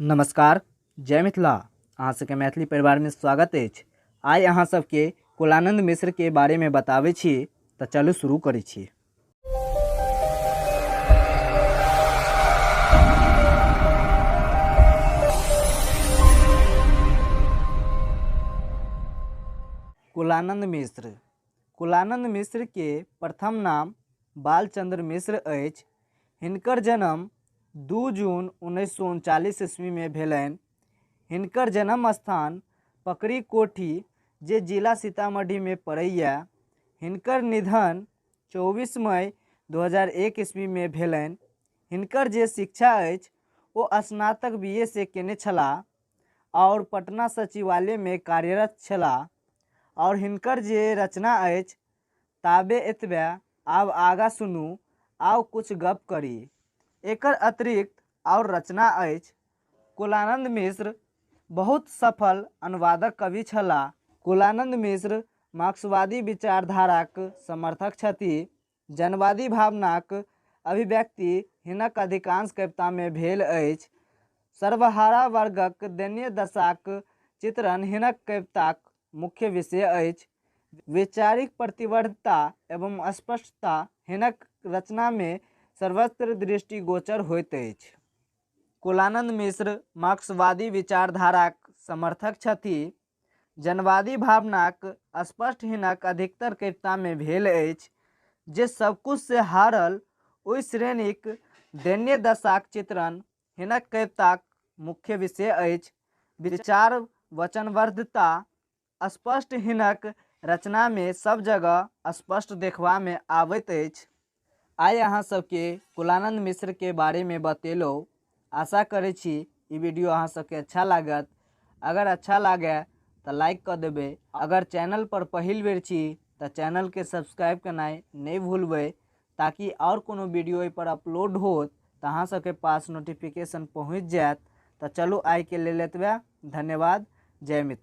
नमस्कार, जय मिथिला। अहाँ सबके मैथिली परिवार में स्वागत अछि। आइ अहाँ सबके कुलानंद मिश्र के बारे में बताबै छी, तऽ चलू शुरू करै छी। कुलानंद मिश्र के प्रथम नाम बालचंद्र मिश्र अछि। हिनकर जन्म 2 जून 1939 ईस्वी में भेलनि। हिनकर जन्म स्थान पकड़ी कोठी जे जिला सीतामढ़ी में पड़ैया। हिनकर निधन 24 मई 2001 ईस्वी में भेलनि। हिनकर जे शिक्षा अछि ओ स्नातक BA से केने छलाह और पटना सचिवालय में कार्यरत छलाह। और हिनकर जे रचना अछि ताबे एतबे, आब आगा सुनू, आउ कुछ गप करी। एकर अतिरिक्त और रचना अछि। कुलानंद मिश्र बहुत सफल अनुवादक कवि छलाह। कुलानंद मिश्र मार्क्सवादी विचारधाराक समर्थक छथि। जनवादी भावनाक अभिव्यक्ति हिनक अधिकांश कविता में भेल अछि। सर्वहारा वर्गक दयनीय दशाक चित्रण हिनक कविताक मुख्य विषय अछि। वैचारिक प्रतिबद्धता एवं स्पष्टता हिनक रचना में सर्वत्र दृष्टिगोचर होइत अछि। कुलानंद मिश्र मार्क्सवादी विचारधाराक समर्थक छथि। जनवादी भावनाक स्पष्ट हिनक अधिकतर कविता में भेल अछि। जे सबकुछ से हारल ओहि श्रेणीक दयनीय दशाक चित्रण हिनक कविताक मुख्य विषय अछि। विचार वचनबद्धता स्पष्ट हिनक रचना में सब जगह स्पष्ट देखबा में आबैत अछि। आइ अहाँ सबके कुलानंद मिश्र के बारे में बतेलहुँ। आशा करै छी ई वीडियो अहाँ सबके अच्छा लागत। अगर अच्छा लागे तो लाइक कर देबै। अगर चैनल पर पहिल बेर छी तो चैनल के सब्सक्राइब करनाइ नहीं भूलबै, ताकि और कोनो वीडियो एहि पर अपलोड होत तो अहाँ सबके पास नोटिफिकेशन पहुँच जाएत। तो चलू आई के लेल एतबे। धन्यवाद। जय मिथिला।